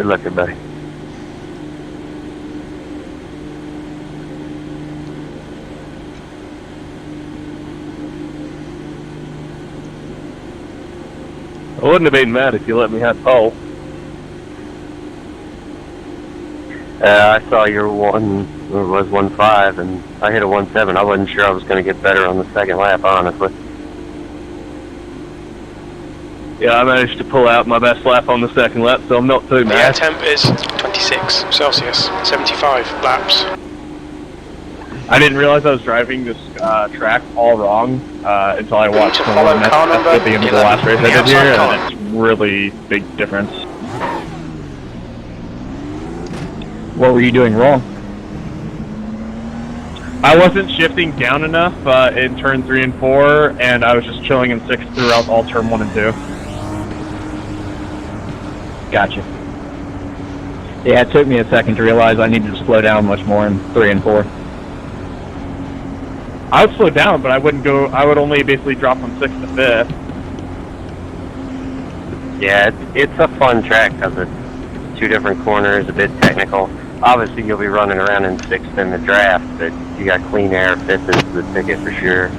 Good luck, everybody. I wouldn't have been mad if you let me have pole. I saw your 1.5, and I hit a 1.7. I wasn't sure I was going to get better on the second lap, honestly. Yeah, I managed to pull out my best lap on the second lap, so I'm not too mad. The air temp is 26 Celsius, 75 laps. I didn't realize I was driving this track all wrong until I watched the at the end of the last race I did here, and it's really big difference. What were you doing wrong? I wasn't shifting down enough in turn 3 and 4, and I was just chilling in 6 throughout all turn 1 and 2. Gotcha. Yeah, it took me a second to realize I needed to slow down much more in 3 and 4. I would slow down, but I wouldn't go. I would only basically drop from 6th to 5th. Yeah, it's a fun track because it's 2 different corners, a bit technical. Obviously, you'll be running around in 6th in the draft, but you got clean air. 5th is the ticket for sure.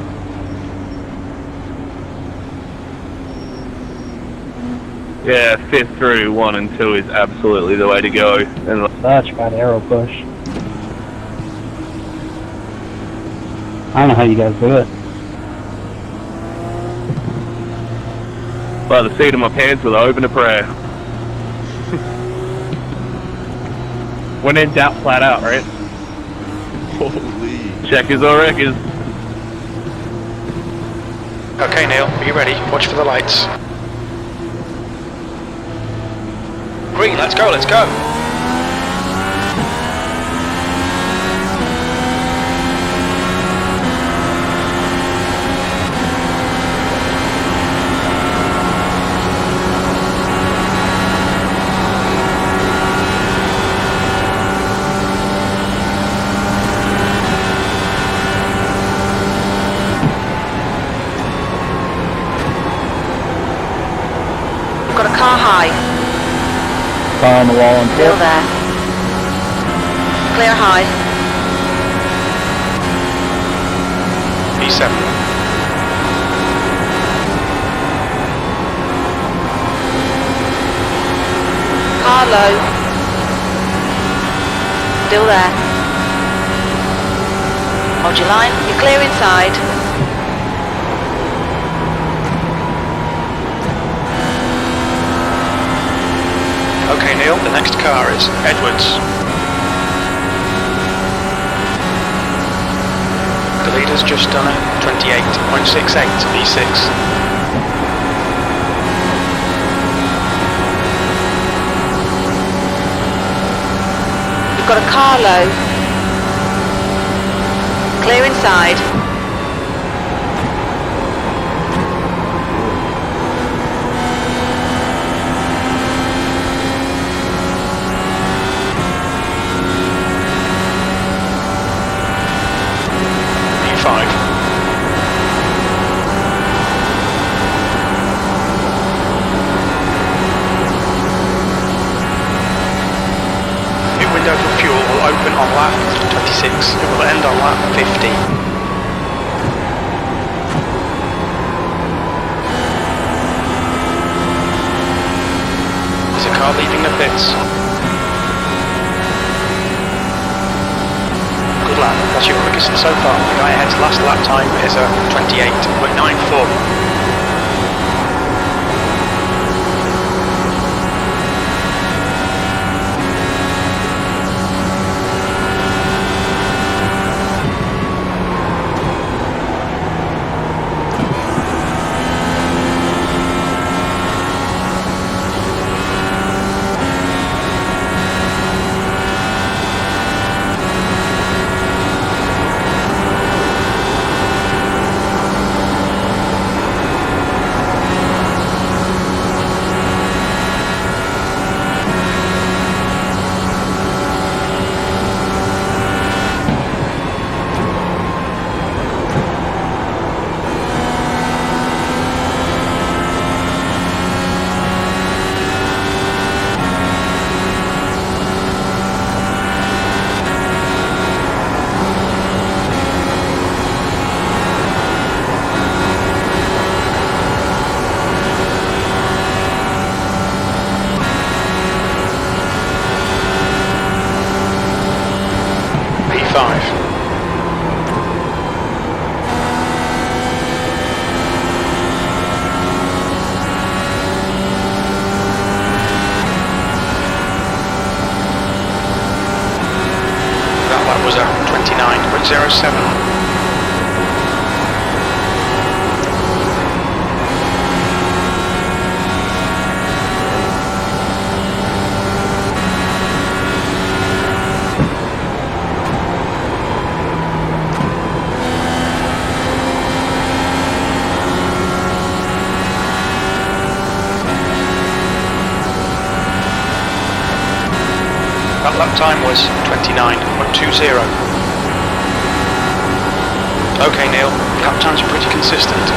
Yeah, 5th through 1 and 2 is absolutely the way to go. And Such bad arrow push. I don't know how you guys do it. by the seat of my pants with an open a prayer. When in doubt, flat out, right? Holy. Checkers or wreckers. Okay, Neil, are you ready? Watch for the lights. Green, let's go, let's go! Got a car high. Car on the wall and Still there. Clear high. P7. Car low. Still there. Hold your line. You're clear inside. Okay, Neil, the next car is Edwards. The leader's just done a 28.68 V6. You've got a car low. Clear inside. P5. New window for fuel will open on lap 26. It will end on lap 50. There's a car leaving the pits. Good lap, that's your quickest so far. The guy ahead's last lap time is a 28.94. 25. That was a 29.07. That lap time was 29.20. Okay, Neil, lap times are pretty consistent.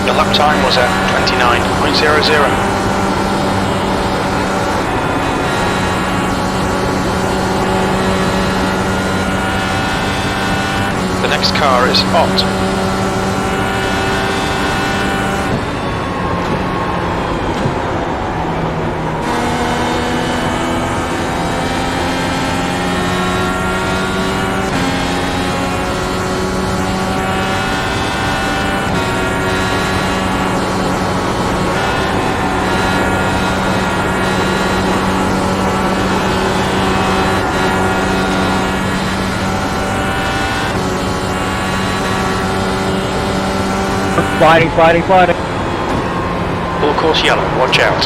The lap time was at 29.00. The next car is Ott. Sliding, sliding, sliding. Full course yellow, watch out.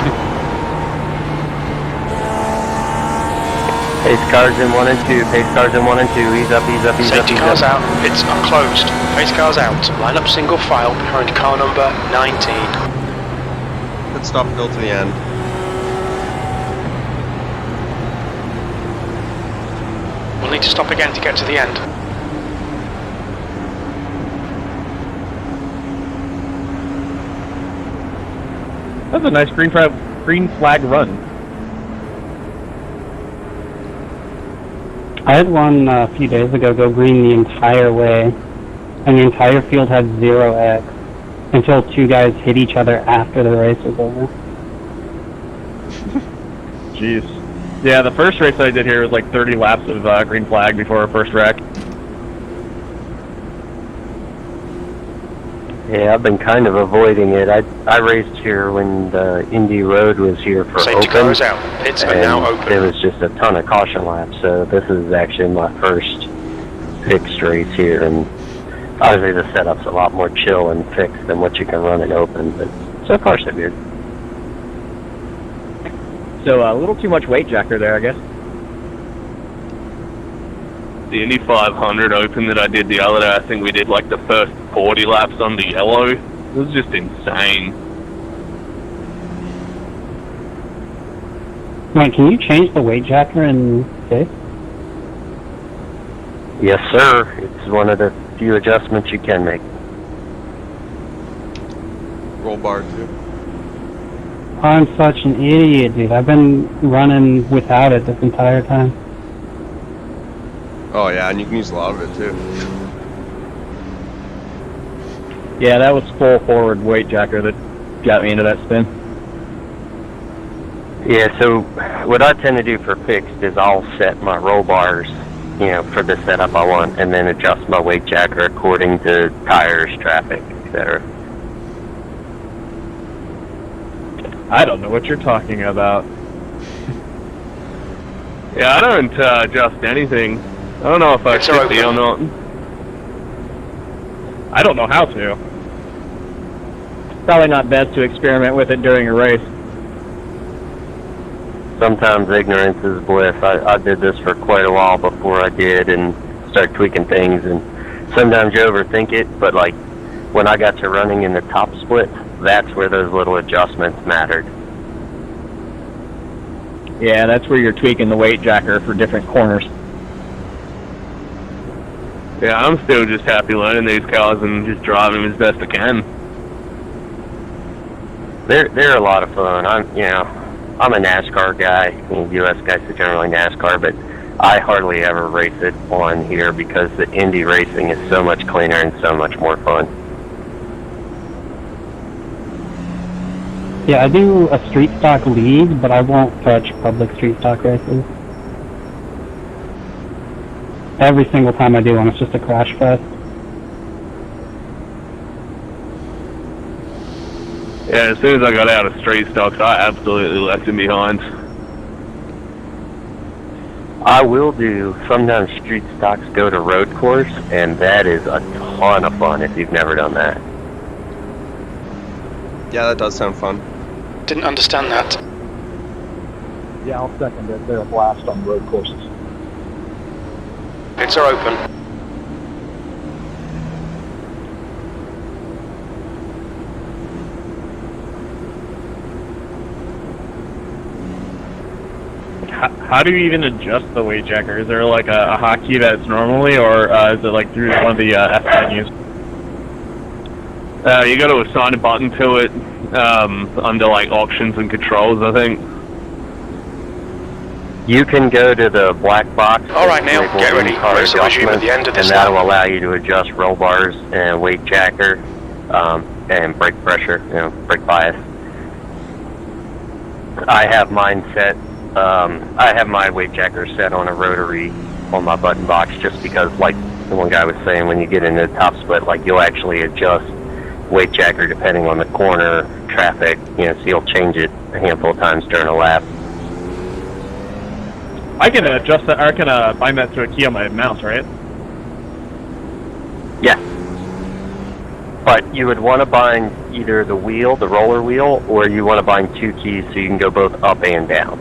Pace cars in 1 and 2, pace cars in 1 and 2, ease up, ease up, ease up, Safety ease cars up. out, pits are closed. Pace cars out, line up single file behind car number 19. Let's stop Phil to the end. We'll need to stop again to get to the end. That's a nice green flag run. I had one a few days ago go green the entire way, and the entire field had 0x until two guys hit each other after the race was over. Jeez. Yeah, the first race that I did here was like 30 laps of green flag before our first wreck. Yeah, I've been kind of avoiding it. I raced here when the Indy Road was here for Safety open. car is out, pits are now open. There was just a ton of caution laps, so this is actually my first fixed race here, and obviously the setup's a lot more chill and fixed than what you can run in open, but so far so good. So a little too much weight jacker there, I guess. The Indy 500 Open that I did the other day, I think we did like the first 40 laps on the yellow. It was just insane. Wait, can you change the weight jacker in this? Yes, sir. It's one of the few adjustments you can make. Roll bar too. I'm such an idiot, dude. I've been running without it this entire time. Oh yeah, and you can use a lot of it too. Yeah, that was full forward weight jacker that got me into that spin. Yeah, so what I tend to do for fixed is I'll set my roll bars, you know, for the setup I want, and then adjust my weight jacker according to tires, traffic, etc. I don't know what you're talking about. Yeah, I don't adjust anything. I don't know if I should be or not. I don't know how to. Probably not best to experiment with it during a race. sometimes ignorance is bliss. I did this for quite a while before I did and started tweaking things, and sometimes you overthink it, but like when I got to running in the top split, that's where those little adjustments mattered. Yeah, that's where you're tweaking the weight jacker for different corners. Yeah, I'm still just happy learning these cars and just driving them as best I can. They're a lot of fun. I'm a NASCAR guy, U.S. guy, so generally NASCAR, but I hardly ever race it on here because the Indy racing is so much cleaner and so much more fun. Yeah, I do a street stock league, but I won't touch public street stock races. Every single time I do one, it's just a crash fest. Yeah, as soon as I got out of street stocks, I absolutely left him behind. I will do, sometimes street stocks go to road course, and that is a ton of fun if you've never done that. Yeah, that does sound fun. Didn't understand that. Yeah, I'll second it. They're a blast on road courses. Pits are open. How do you even adjust the weight jacker? Is there like a hotkey that's normally, or is it like through one of the F menus? You got to assign a button to it under like options and controls, I think. You can go to the black box. All right, Neil, get ready. Car Race will resume at the end of this and that'll lap. allow you to adjust roll bars and weight jacker and brake pressure, brake bias. I have mine set. I have my weight jacker set on a rotary on my button box just because, like the one guy was saying, when you get into the top split, like you'll actually adjust weight jacker depending on the corner, traffic, so you'll change it a handful of times during a lap. I can adjust that, or I can bind that to a key on my mouse, right? Yeah. But you would want to bind either the wheel, the roller wheel, or you want to bind two keys so you can go both up and down.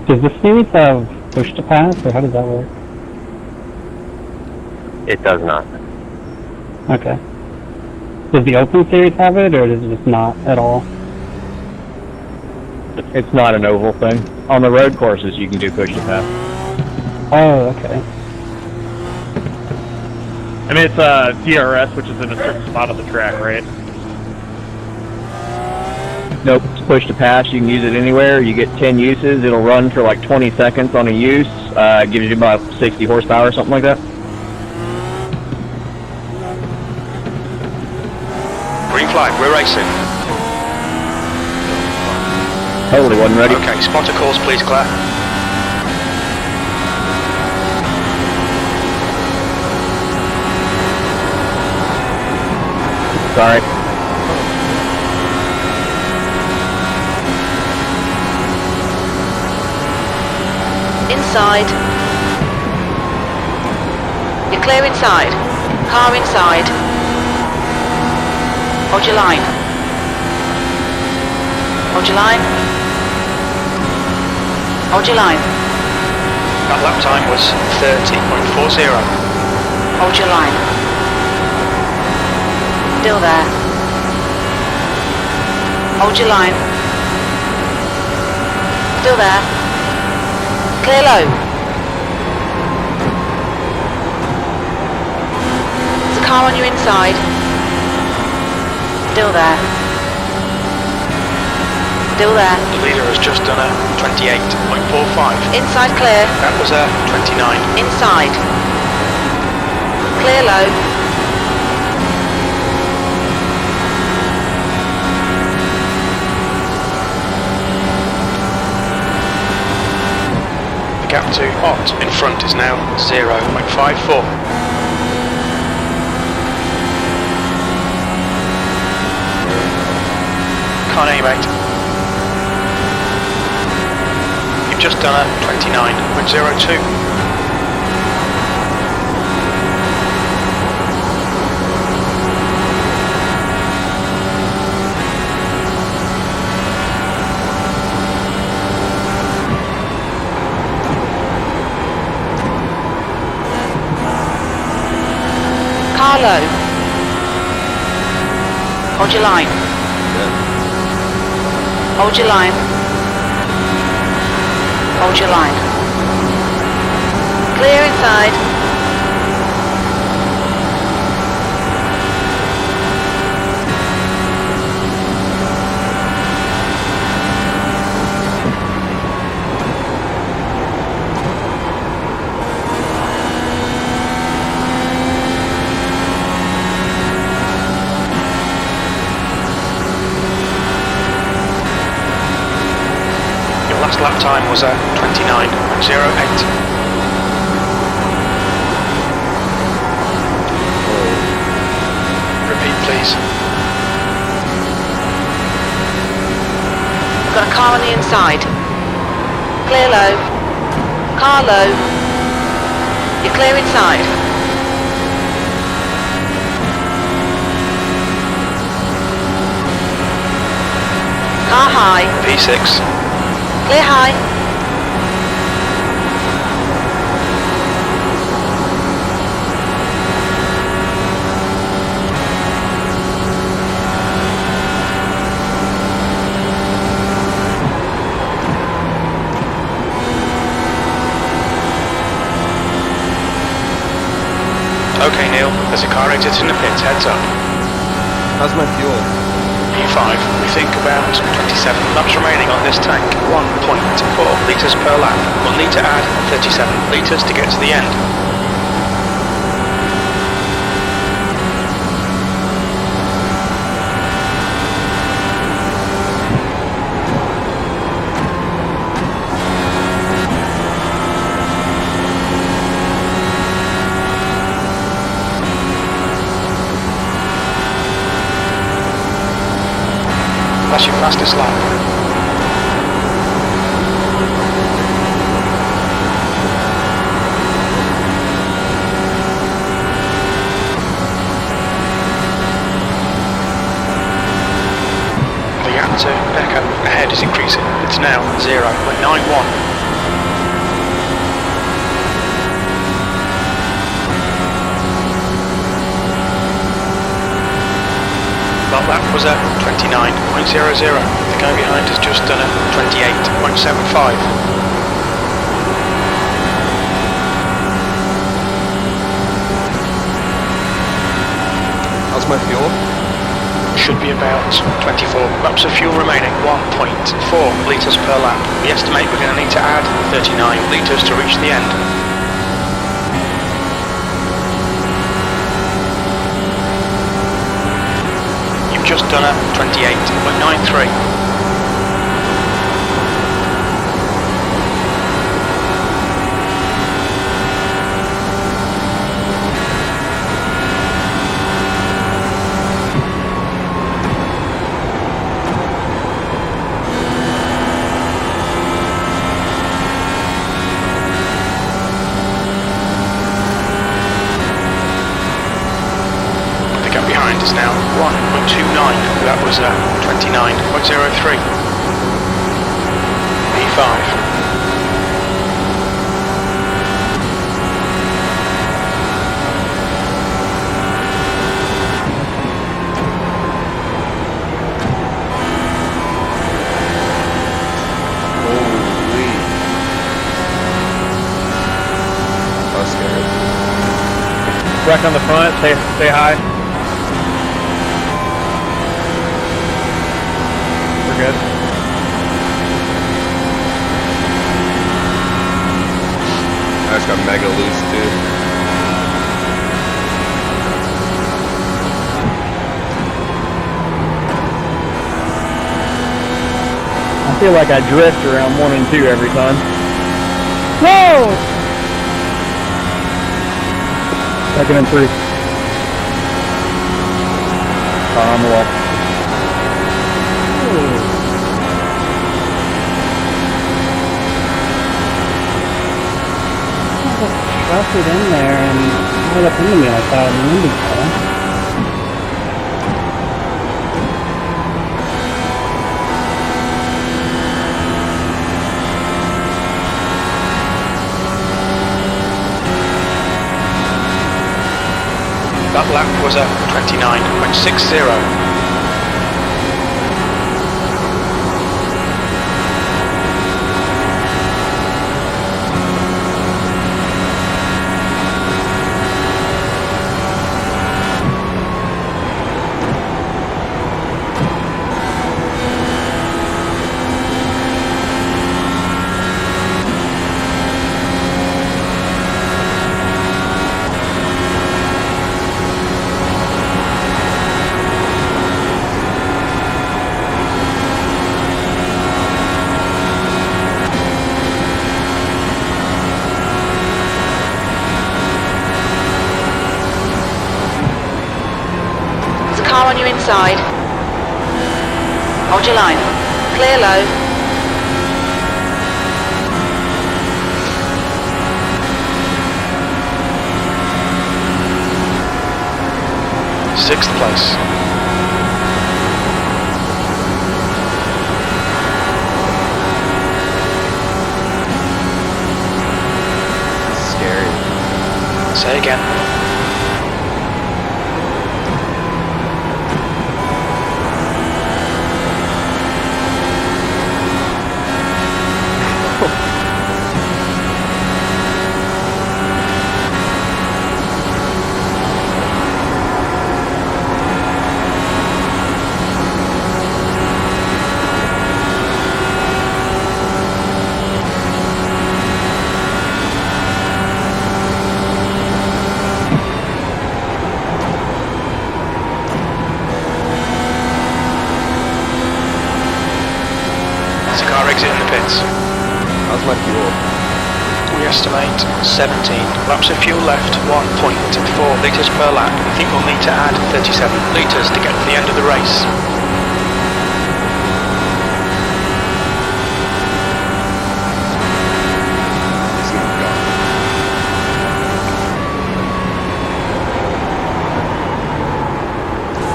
Does the series have push to pass, or how does that work? It does not. Okay. Does the open series have it, or does it just not at all? It's not an oval thing. On the road courses, you can do push to pass. Oh, okay. I mean, it's DRS, which is in a certain spot of the track, right? Nope, it's push to pass. You can use it anywhere. You get 10 uses. It'll run for like 20 seconds on a use. Gives you about 60 horsepower or something like that. Green flag, we're racing. Totally wasn't ready. Okay, spotter course, please, Claire. Sorry. Inside. You're clear inside. Car inside. Hold your line. Hold your line. Hold your line. That lap time was 30.40. Hold your line. Still there. Hold your line. Still there. Clear low. There's a car on your inside. Still there. Still there. The leader has just done a 28.45. Inside clear. That was a 29. Inside. Clear low. The gap to Ott in front is now 0.54. Can't aim out. You've just done a 29.02. low. Hold your line. Hold your line. Hold your line. Clear inside. Last lap time was at 29.08. Repeat, please. We've got a car on the inside. Clear low. Car low. You're clear inside. Car high. P6. Clear high. Okay, Neil, there's a car exiting the pits, heads up. How's my fuel? P5, we think about 27 laps remaining on this tank. 1.4 litres per lap. We'll need to add 37 litres to get to the end. That's your fastest lap. The gap to Becca ahead is increasing. It's now 0.91. That lap was at 29.00. The guy behind has just done a 28.75. How's my fuel? Should be about 24 laps of fuel remaining. 1.4 litres per lap. We estimate we're going to need to add 39 litres to reach the end. Just done a 28.93. The gap behind is now 1.29. That was 29.03. P5. Holy. I was scared. Wreck on the front, say hi. We're good. I just got mega loose too. I feel like I drift around 1 and 2 every time. Whoa! Second and 3. On the wall. Trusted in there and right up into me like that in the Indycar. That lap was a 29.60. Car on your inside. Hold your line. Clear low. Sixth place. Scary. Say again. Car exit in the pits. How's my fuel? We estimate 17 laps of fuel left, 1.4 litres per lap. I think we'll need to add 37 litres to get to the end of the race.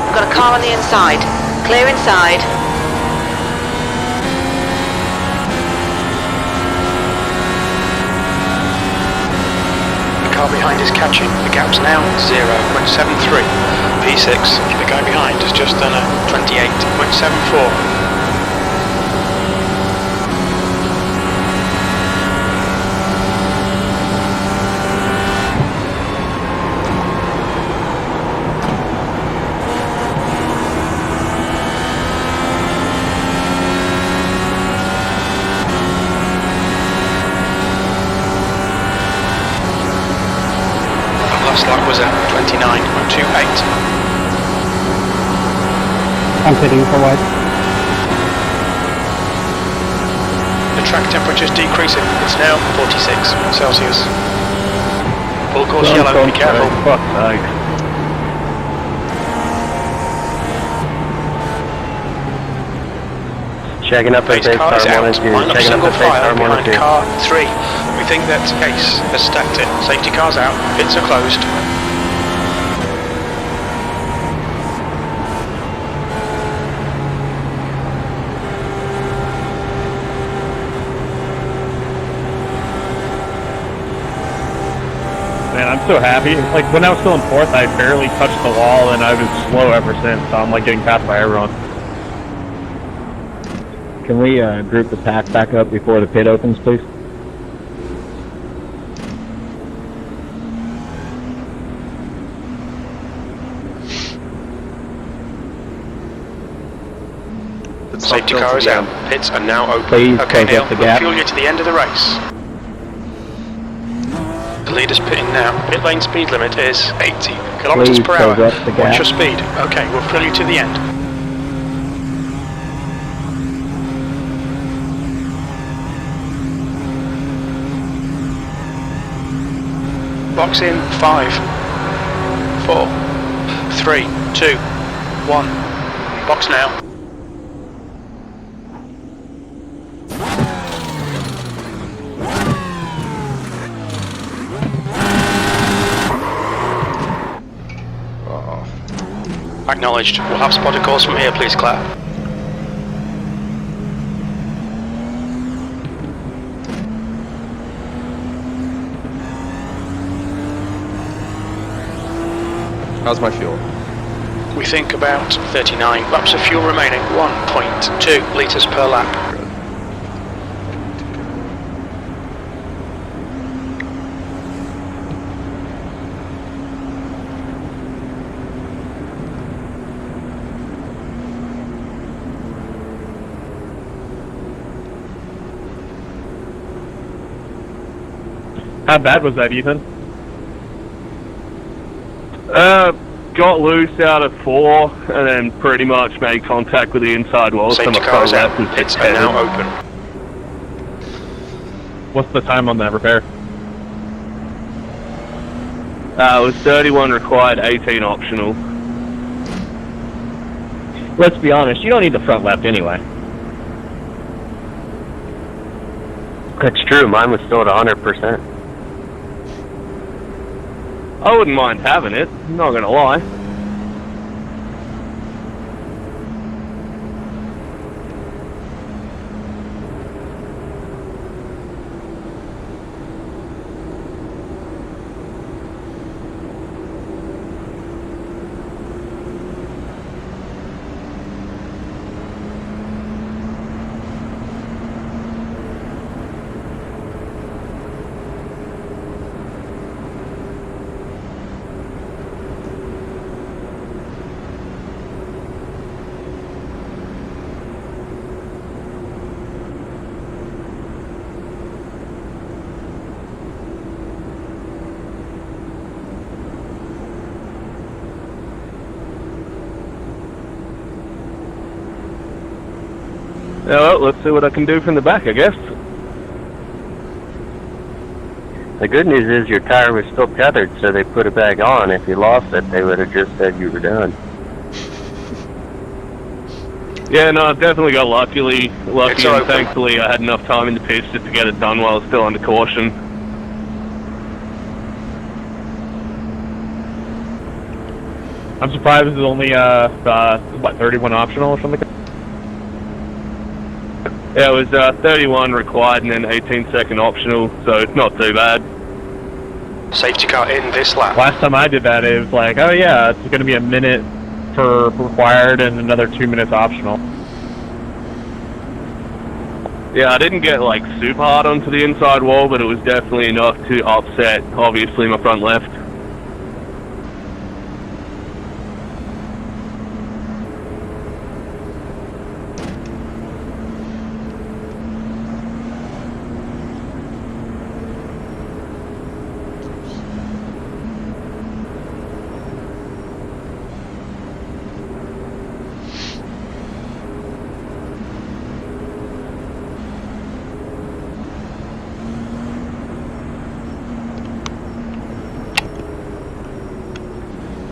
We've got a car on the inside. Clear inside. Car behind is catching. The gap's now 0.73. P6, the guy behind, has just done a 28.74. Last lap was at 29.28. I'm pitting for white. The track temperature's decreasing. It's now 46 Celsius. Full course yellow, be careful. Fuck's sake. Checking up at Pace base car car is out. 1 and 2. Line up Checking up single at base file car 1 behind and 2. car 3. We think that Ace has stacked it. Safety car's out. Pits are closed. Man, I'm so happy. Like, when I was still in fourth, I barely touched the wall, and I've been slow ever since, so I'm, like, getting passed by everyone. Can we group the pack back up before the pit opens, please? Safety car is out. Pits are now open. Please Okay, close Neil, up the we'll gap. fuel you to the end of the race. The leader's pitting now. Pit lane speed limit is 80 kilometers Please per hour. close up the What's gap. your speed? Okay, we'll fill you to the end. Box in 5, 4, 3, 2, 1. Box now. Acknowledged. We'll have spotter calls from here, please, Claire. How's my fuel? We think about 39 laps of fuel remaining, 1.2 litres per lap. How bad was that, Ethan? Got loose out of 4 and then pretty much made contact with the inside wall. Safety car is out. It's now open. What's the time on that repair? It was 31 required, 18 optional. Let's be honest, you don't need the front left anyway. That's true. Mine was still at 100%. I wouldn't mind having it, I'm not gonna lie. Yeah, well, let's see what I can do from the back, I guess. The good news is your tire was still tethered, so they put it back on. If you lost it, they would have just said you were done. Yeah, no, I definitely got lucky and open. thankfully I had enough time in the pits just to get it done while I was still under caution. I'm surprised this is only, 31 optional or something? Yeah, it was 31 required and then 18-second optional, so it's not too bad. Safety car in this lap. Last time I did that, it was like, oh yeah, it's going to be a minute for required and another 2 minutes optional. Yeah, I didn't get like super hard onto the inside wall, but it was definitely enough to upset, obviously, my front left.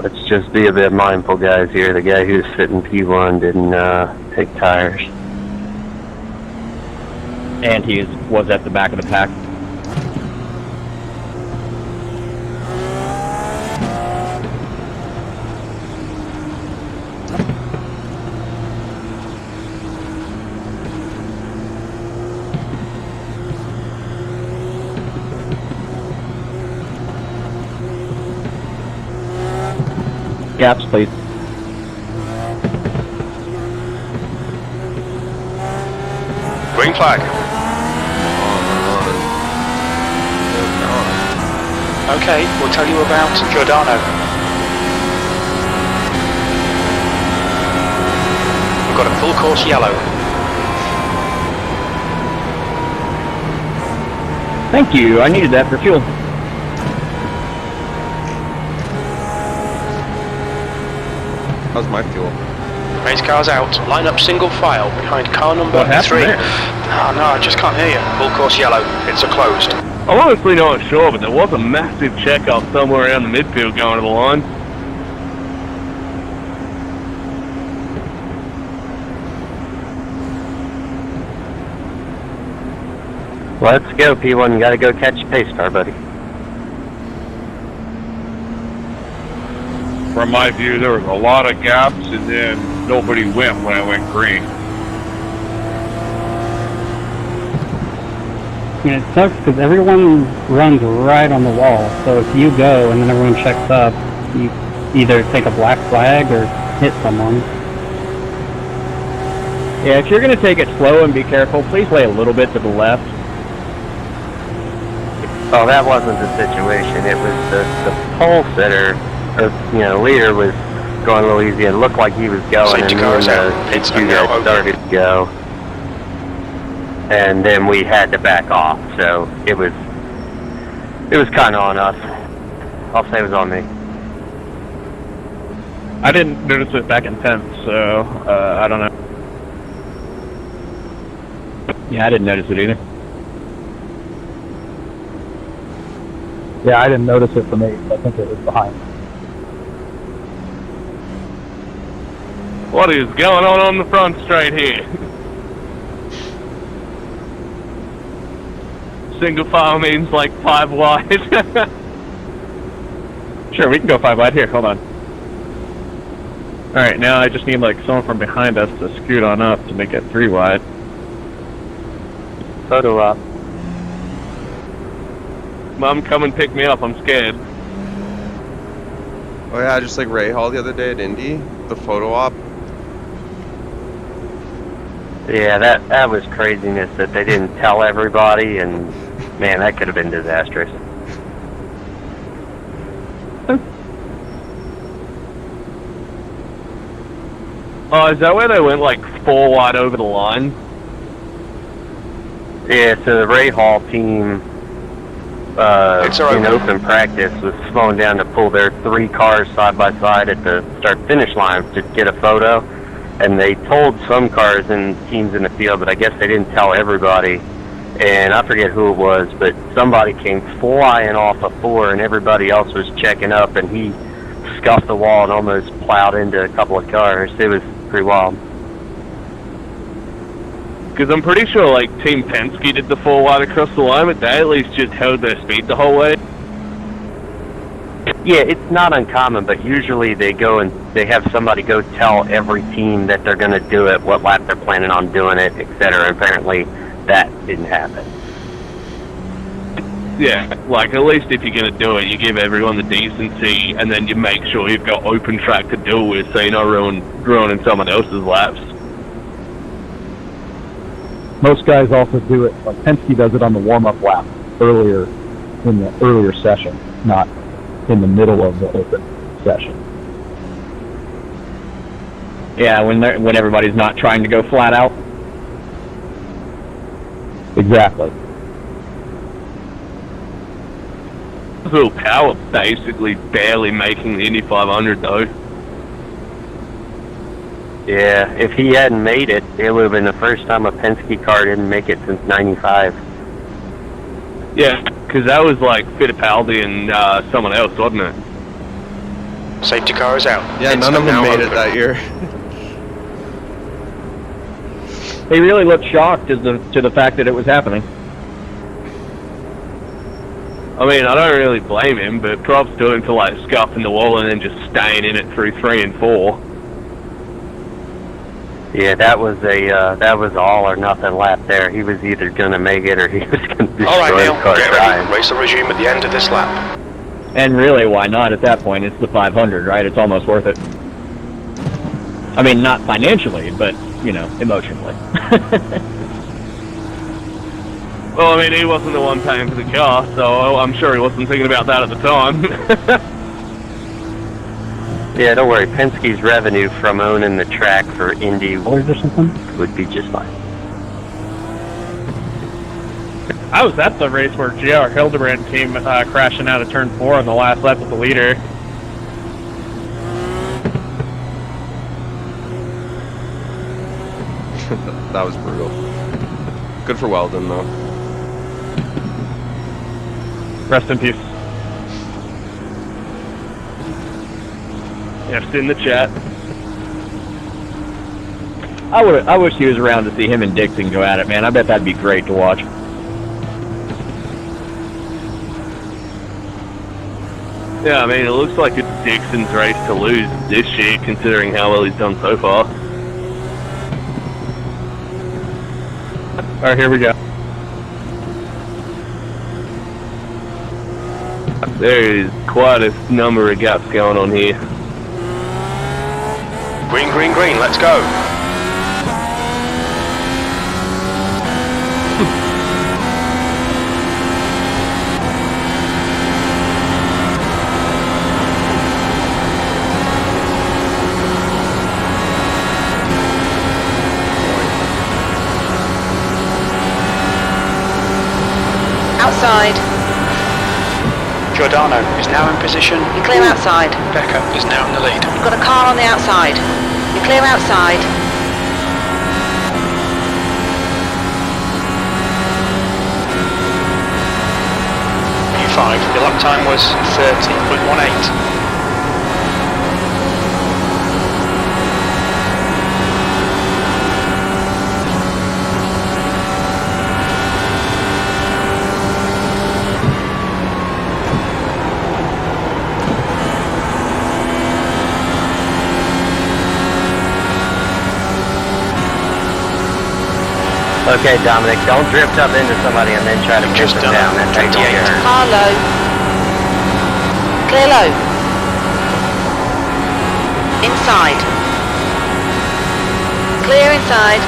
Let's just be a bit mindful, guys, here. The guy who's sitting P1 didn't take tires. And he was at the back of the pack. Gaps, please. Green flag. Okay, we'll tell you about Giordano. We've got a full course yellow. Thank you, I needed that for fuel. How's my fuel? Race car's out. Line up single file behind car number What happened 3. there? Oh no, I just can't hear you. Full course yellow. It's a closed. I'm honestly not sure, but there was a massive checkup somewhere around the midfield going to the line. Let's go, P1. You gotta go catch a pace car, buddy. From my view, there was a lot of gaps, and then nobody went when I went green. And it sucks because everyone runs right on the wall. So if you go and then everyone checks up, you either take a black flag or hit someone. Yeah, if you're going to take it slow and be careful, please lay a little bit to the left. Oh, that wasn't the situation. It was the pole sitter, or leader was going a little easy and looked like he was going, Safety and cars then out. the It's two now guys open. started to go, and then we had to back off. So it was kind of on us. I'll say it was on me. I didn't notice it back in 10th, so I don't know. Yeah, I didn't notice it either. Yeah, I didn't notice it from 8. I think it was behind. What is going on the front straight here? Single file means like 5 wide. Sure, we can go 5 wide. Here, hold on. Alright, now I just need like someone from behind us to scoot on up to make it 3 wide. Photo op. Mom, come and pick me up, I'm scared. Oh yeah, just like Ray Hall the other day at Indy, the photo op. Yeah, that was craziness that they didn't tell everybody, and man, that could have been disastrous. Oh, is that where they went like 4 wide over the line? Yeah, so the Ray Hall team It's all right. in open practice was slowing down to pull their 3 cars side by side at the start-finish line to get a photo, and they told some cars and teams in the field, but I guess they didn't tell everybody, and I forget who it was, but somebody came flying off a 4 and everybody else was checking up, and he scuffed the wall and almost plowed into a couple of cars. It was pretty wild. Because I'm pretty sure like Team Penske did the 4 wide across the line, but they at least just held their speed the whole way. Yeah, it's not uncommon, but usually they go and they have somebody go tell every team that they're going to do it, what lap they're planning on doing it, etc. Apparently, that didn't happen. Yeah, like at least if you're going to do it, you give everyone the decency, and then you make sure you've got open track to deal with, so you're not ruining someone else's laps. Most guys also do it, like Penske does it on the warm-up lap earlier in the earlier session, not in the middle of the open session. Yeah, when everybody's not trying to go flat out. Exactly. Will Power basically barely making the Indy 500 though. Yeah, if he hadn't made it, it would have been the first time a Penske car didn't make it since '95. Yeah, because that was like Fittipaldi and someone else, wasn't it? Safety car is out. Yeah, It's none of them now made it open. that year. They really looked shocked to the fact that it was happening. I mean, I don't really blame him, but props to him for like scuffing the wall and then just staying in it through 3 and 4. Yeah, that was a all or nothing lap there. He was either gonna make it or he was gonna destroy All right, Neil, the car get trying. ready. Race will resume at the end of this lap. And really, why not at that point? It's the 500, right? It's almost worth it. I mean, not financially, but, emotionally. Well, I mean, he wasn't the one paying for the car, so I'm sure he wasn't thinking about that at the time. Yeah, don't worry. Penske's revenue from owning the track for Indy Or something? would be just fine. I was at the race where J.R. Hildebrand came crashing out of turn 4 on the last lap with the leader. That was brutal. Good for Weldon though. Rest in peace. F's in the chat. I wish he was around to see him and Dixon go at it, man. I bet that'd be great to watch. Yeah, I mean, it looks like it's Dixon's race to lose this year, considering how well he's done so far. Alright, here we go. There is quite a number of gaps going on here. Green, green, green, let's go. Outside. Giordano is now in position. You're clear outside. Becker is now in the lead. You've got a car on the outside. You're clear outside. P5, your lap time was 30.18. Okay, Dominic, don't drift up into somebody and then try to push them down. That's how you don't get hurt. Car low. Clear low. Inside. Clear inside.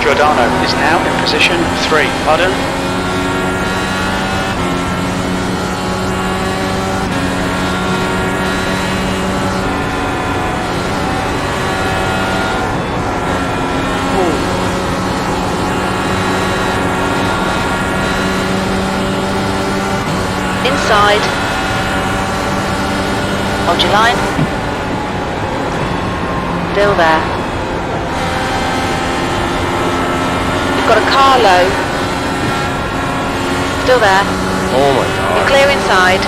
Giordano is now in position 3. Pardon? Inside. Hold your line. Still there. You've got a car low. Still there. Oh my god. You're clear inside.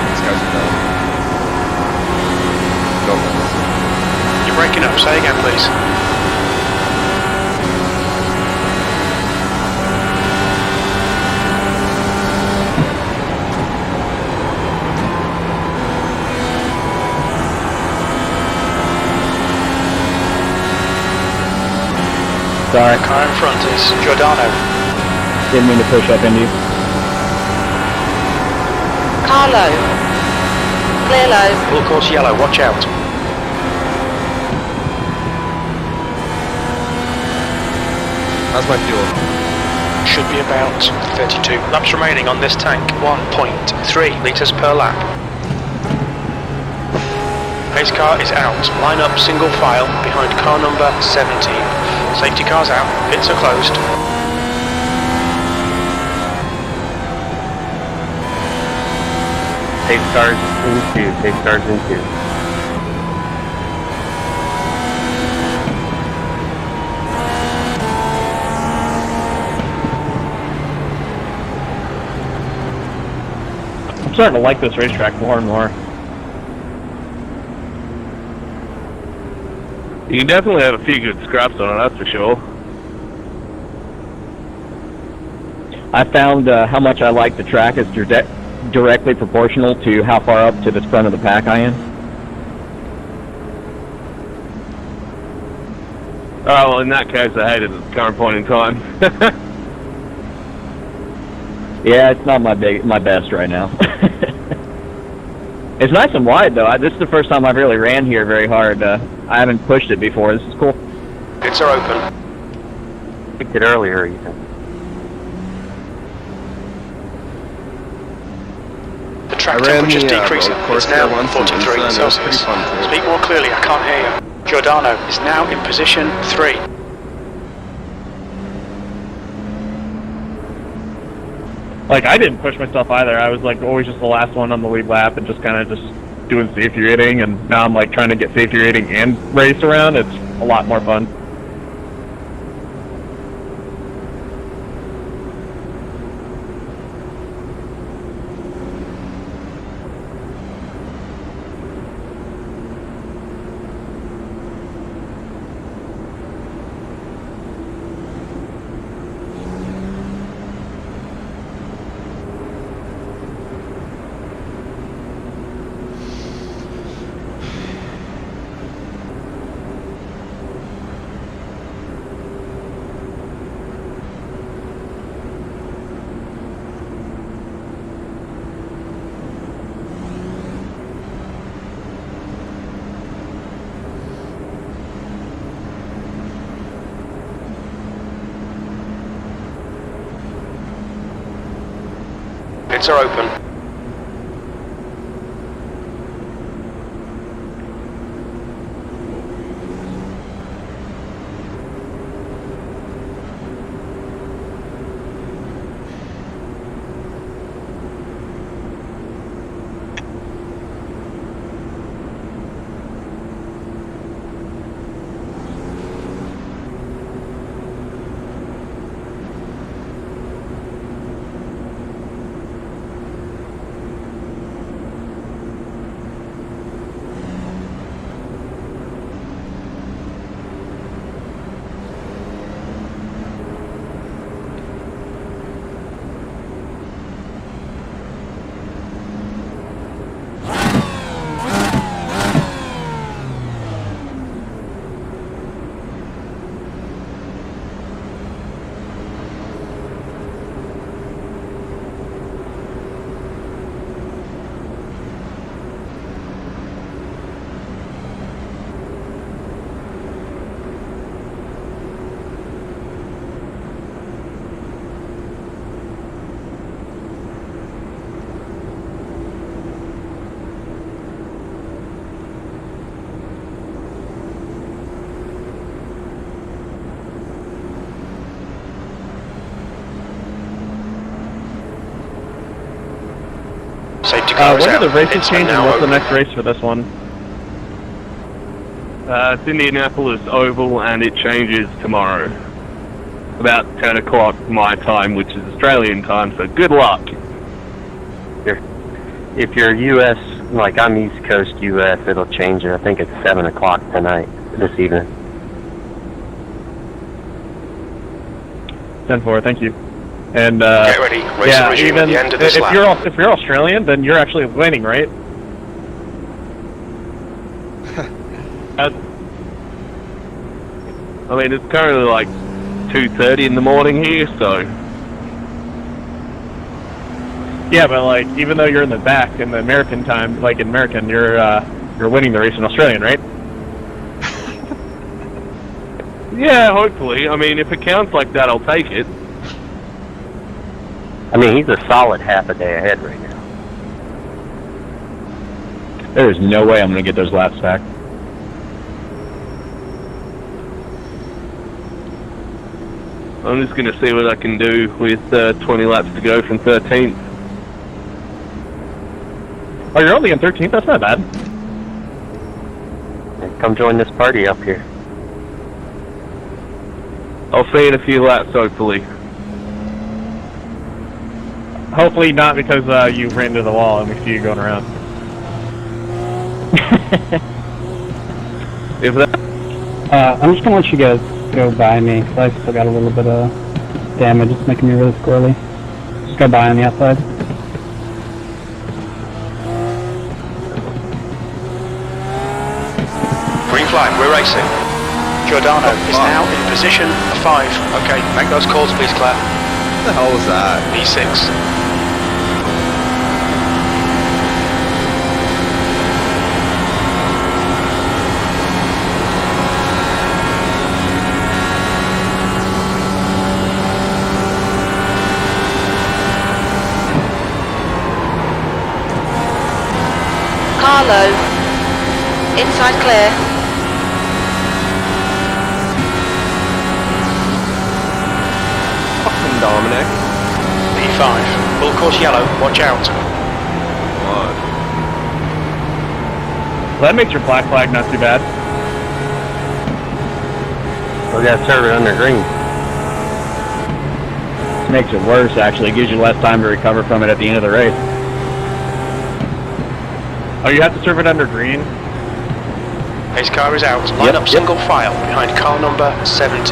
These guys are done. Don't let us. You're breaking up, say again please. Sorry, The car in front is Giordano. didn't mean to push up into you. Car low. Clear low. Full course yellow, watch out. How's my fuel? Should be about 32 laps remaining on this tank. 1.3 litres per lap. Pace car is out. Line up single file behind car number 17. Safety cars out. Pits are closed. Safe stars in 2. Safe stars in 2. I'm starting to like this racetrack more and more. You can definitely have a few good scraps on it, that's for sure. I found how much I like the track is directly proportional to how far up to the front of the pack I am. Oh, well, in that case, I hate it at the current point in time. Yeah, it's not my best right now. It's nice and wide though. This is the first time I've really ran here very hard. I haven't pushed it before. This is cool. Pits are open. Picked it earlier, Ethan. The track I ran temperature's the, decreasing. road course It's now there once 43 and it was Celsius. pretty fun too. Speak more clearly, I can't hear you. Giordano is now in position 3. Like, I didn't push myself either. I was like always just the last one on the lead lap and just kind of just doing safety rating, and now I'm like trying to get safety rating and race around. It's a lot more fun. Grids are open. Safety car is when out. do the races Pits are change and now what's the open. next race for this one? It's Indianapolis Oval, and it changes tomorrow. About 10 o'clock my time, which is Australian time, so good luck. If you're U.S., like I'm East Coast U.S., it'll change it. I think it's 7 o'clock tonight, this evening. 10-4, thank you. And Get ready. Race yeah, will resume even at the end of this if lap. if you're Australian, then you're actually winning, right? I mean, it's currently like 2:30 in the morning here, so Yeah, but like even though you're in the back in the American time, like in American, you're winning the race in Australian, right? yeah, hopefully. I mean, if it counts like that, I'll take it. I mean, he's a solid half a day ahead right now. There's no way I'm going to get those laps back. I'm just going to see what I can do with 20 laps to go from 13th. Oh, you're only in 13th? That's not bad. Come join this party up here. I'll see you in a few laps, hopefully. Hopefully not because you ran into the wall and we see you going around. If that... I'm just gonna let you guys go by me, because I still got a little bit of damage. It's making me really squirrely. Just go by on the outside. Green flag, we're racing. Giordano is now in position 5. Okay, make those calls please, Claire. What the hell was that? E6. Carlo. Inside clear. Fucking Dominic. P5. Full course yellow, watch out. God. Well, that makes your black flag not too bad. We gotta serve it under green. This makes it worse, actually. It gives you less time to recover from it at the end of the race. Oh, you have to serve it under green? Pace car is out. Line up single file behind car number 17.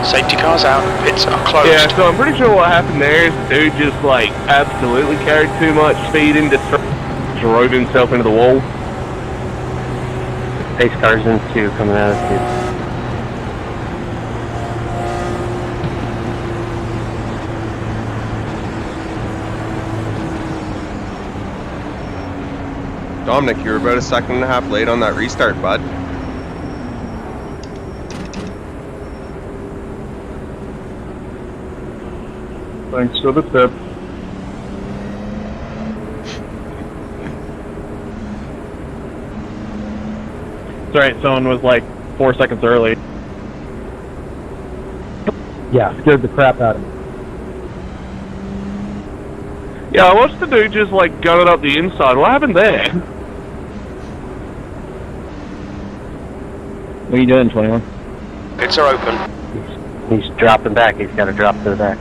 Safety car's out. Pits are closed. Yeah, so I'm pretty sure what happened there is dude just like absolutely carried too much speed into drove himself into the wall. Pace car's in 2 coming out of 2. Dominic, you were about a second and a half late on that restart, bud. Thanks for the tip. right, someone was like 4 seconds early. Yeah, scared the crap out of me. Yeah, I watched the dude just like gun it up the inside. What happened there? What are you doing, 21? Pits are open. He's dropping back. He's got to drop to the back.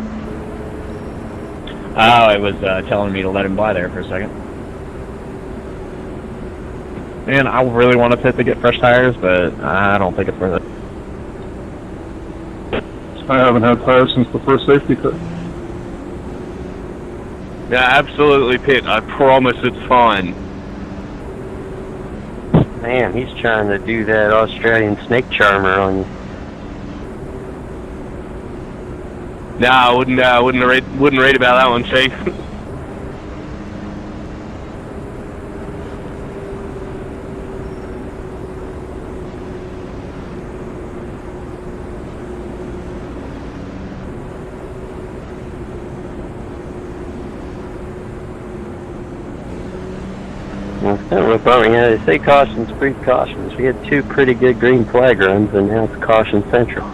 Oh, it was telling me to let him by there for a second. Man, I really want to pit to get fresh tires, but I don't think it's worth it. I haven't had tires since the first safety car. Yeah, absolutely pit. I promise it's fine. Man, he's trying to do that Australian snake charmer on you. Nah, I wouldn't read about that one, Chief. Well, it's kind of a bummer. They say caution's precautions. We had 2 pretty good green flag runs, and now it's caution central.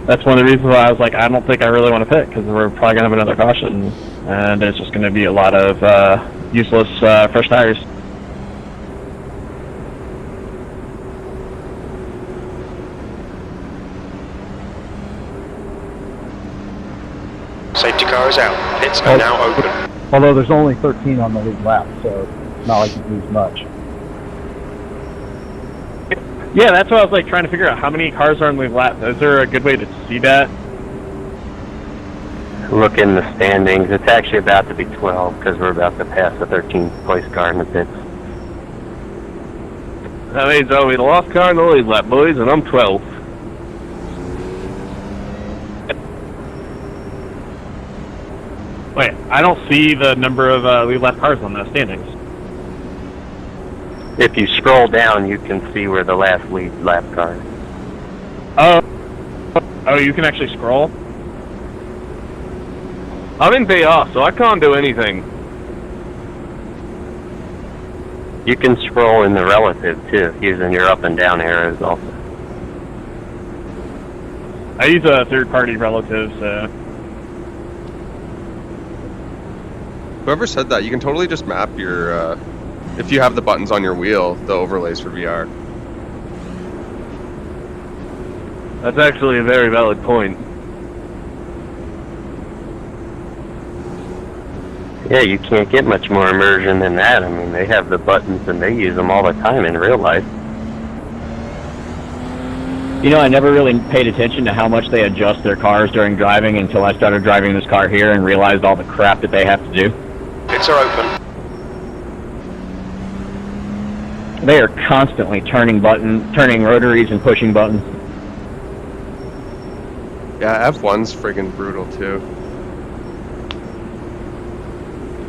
That's one of the reasons why I was like, I don't think I really want to pit, because we're probably going to have another caution, and it's just going to be a lot of useless fresh tires. Safety car is out. Pits are now open. Although there's only 13 on the lead lap, so it's not like you lose much. Yeah, that's what I was like trying to figure out. How many cars are in the lap? Is there a good way to see that? Look in the standings. It's actually about to be 12 because we're about to pass the 13th place car in the pits. That means I'll be the last car in the lead lap, boys, and I'm 12th. Wait, I don't see the number of lead lap cars on the standings. If you scroll down, you can see where the last lead lap car is. Oh, you can actually scroll? I'm in BR, so I can't do anything. You can scroll in the relative, too, using your up and down arrows also. I use a third-party relative, so... Whoever said that, you can totally just map your, if you have the buttons on your wheel, the overlays for VR. That's actually a very valid point. Yeah, you can't get much more immersion than that. I mean, they have the buttons and they use them all the time in real life. You know, I never really paid attention to how much they adjust their cars during driving until I started driving this car here and realized all the crap that they have to do. Pits are open. They are constantly turning rotaries and pushing buttons. Yeah, F1's friggin' brutal too.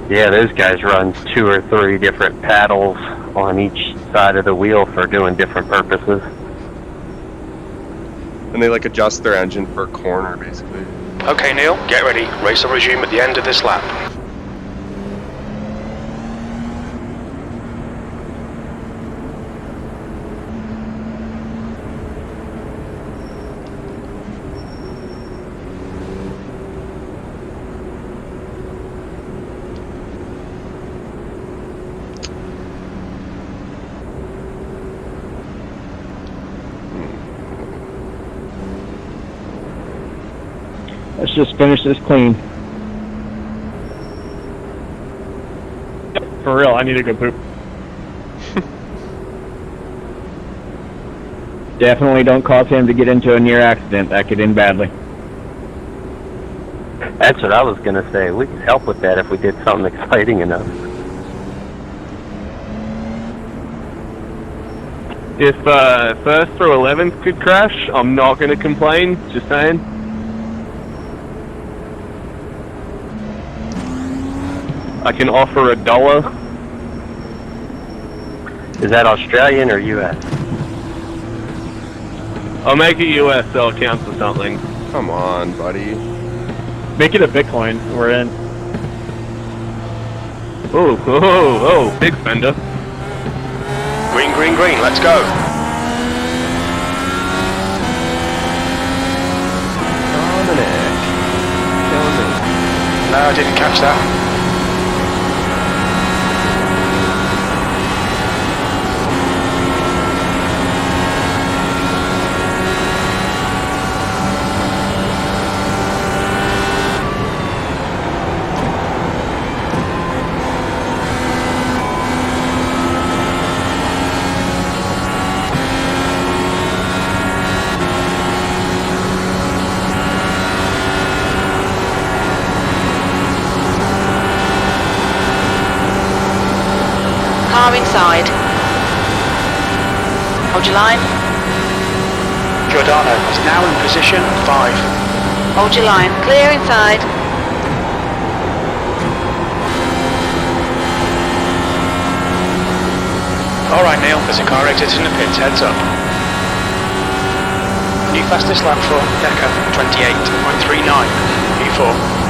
Yeah, those guys run 2 or 3 different paddles on each side of the wheel for doing different purposes. And they like adjust their engine per corner, basically. Okay, Neil, get ready. Race will resume at the end of this lap. Let's just finish this clean. For real, I need to go poop. Definitely don't cause him to get into a near accident. That could end badly. That's what I was going to say. We could help with that if we did something exciting enough. If 1st through 11th could crash, I'm not going to complain, just saying. I can offer $1. Is that Australian or U.S.? I'll make it US so it counts for something. Come on, buddy. Make it a Bitcoin. We're in. Oh, big spender. Green, green, green, let's go. Dominic. Killing me. No, I didn't catch that. Car inside. Hold your line. Giordano is now in position 5. Hold your line. Clear inside. Alright Neil, there's a car exiting the pits, heads up. New fastest lap for Decker, 28.39, P4.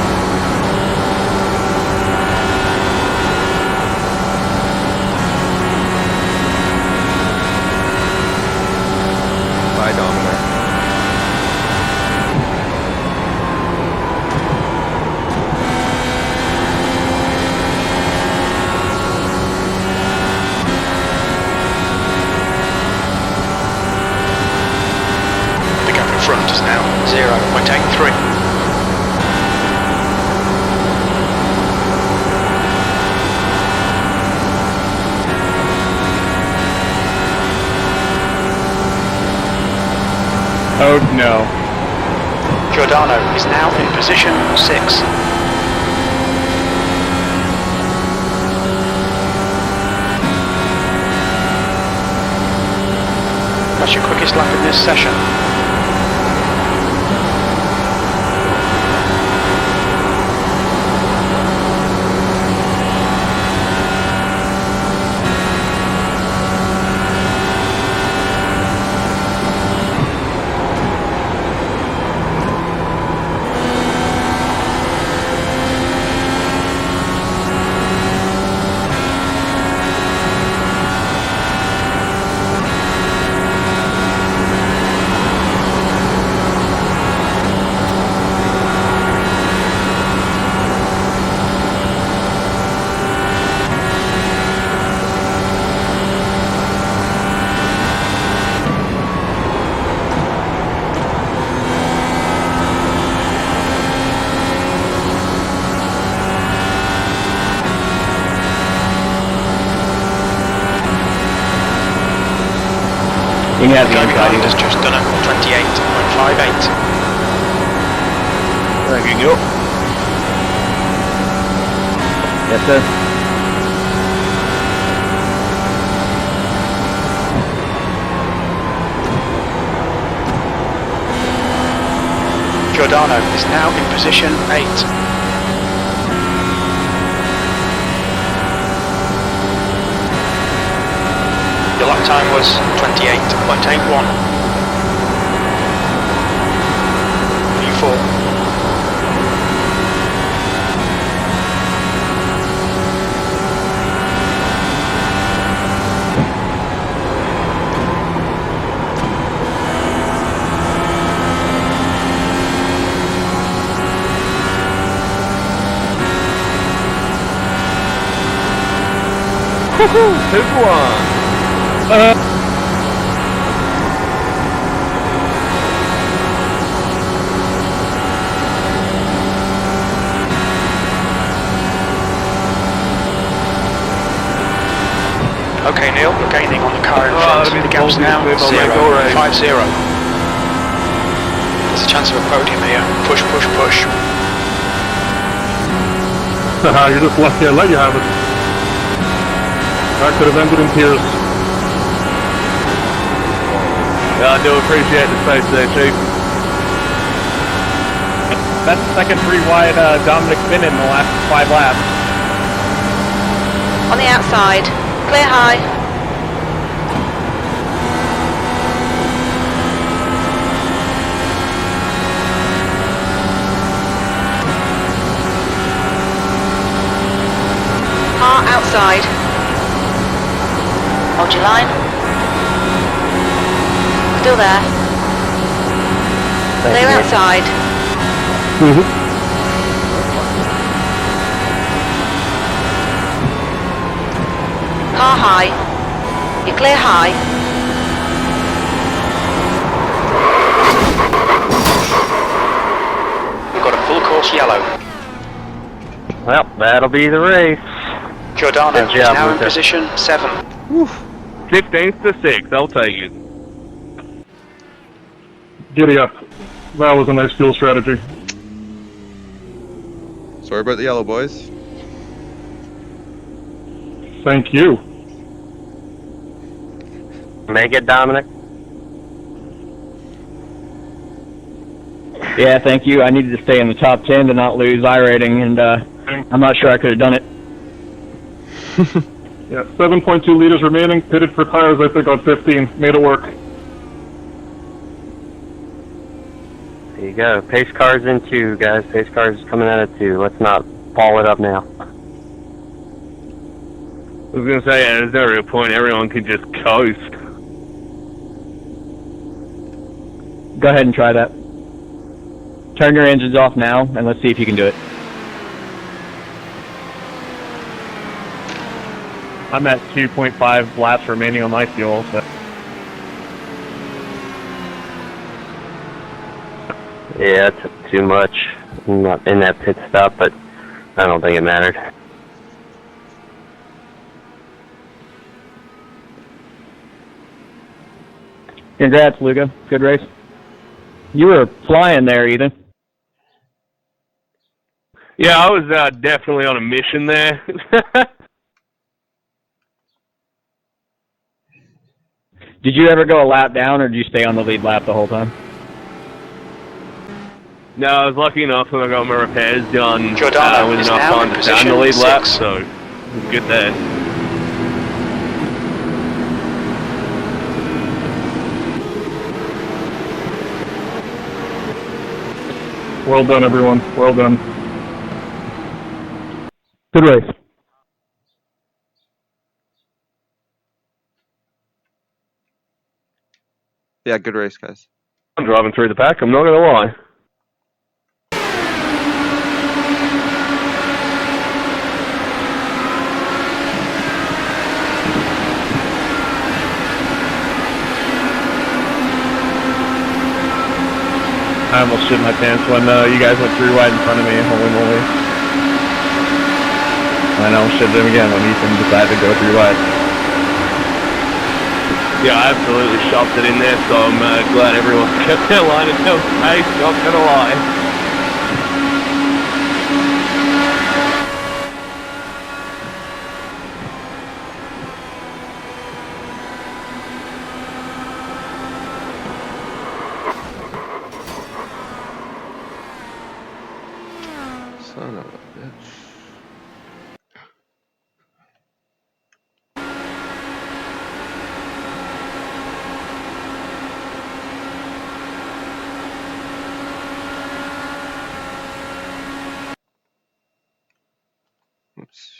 Bye, Dominic. The gap in front is now 0.83. Oh no. Giordano is now in position 6. That's your quickest lap in this session. You can have The the guy behind inside. has just done a 28.58. Thank you. Yes, sir. Giordano is now in position 8. Your lap time was 28.81. P4. Who's one? Okay, Neil, you're gaining on the car in front. that'd be The gap's the now boldest move I'll make, alright. 5-0. There's a chance of a podium here. Push, push, push. You're just lucky I let you have it. That could have ended in tears. Yeah, I do appreciate the space there, Chief. That's the second free wide Dominic's been in the last 5 laps. On the outside. Clear high. Car outside. Hold Hold your line. Still there. Clear outside. Car high. You're clear high. We've got a full course yellow. Well, that'll be the race. Giordano Good is job, now in Luca. position 7. 15th to 6, I'll take it. Giddy up. That was a nice fuel strategy. Sorry about the yellow, boys. Thank you. Make it, Dominic. Yeah, thank you. I needed to stay in the top 10 to not lose iRating, and I'm not sure I could have done it. Yeah, 7.2 liters remaining. Pitted for tires, I think, on 15. Made it work. There you go. Pace car's in 2, guys. Pace car's coming out of 2. Let's not ball it up now. I was going to say, there's no real point. Everyone can just coast. Go ahead and try that. Turn your engines off now, and let's see if you can do it. I'm at 2.5 laps remaining on my fuel, so. Yeah, it took too much. I'm not in that pit stop, but I don't think it mattered. Congrats, Luca. Good race. You were flying there, Ethan. Yeah, I was definitely on a mission there. Did you ever go a lap down, or did you stay on the lead lap the whole time? No, I was lucky enough when I got my repairs done Giordano with is enough now time in to stand the lead position lap, 6. so it was good there. Well done, everyone. Well done. Good race. Yeah, good race, guys. I'm driving through the pack, I'm not going to lie. I almost shit my pants when you guys went through wide in front of me. Holy moly. And I almost shit them again when Ethan decided to go through wide. Yeah, I absolutely shoved it in there, so I'm glad everyone kept their line at their pace, not going to lie. Son of a bitch. Oops.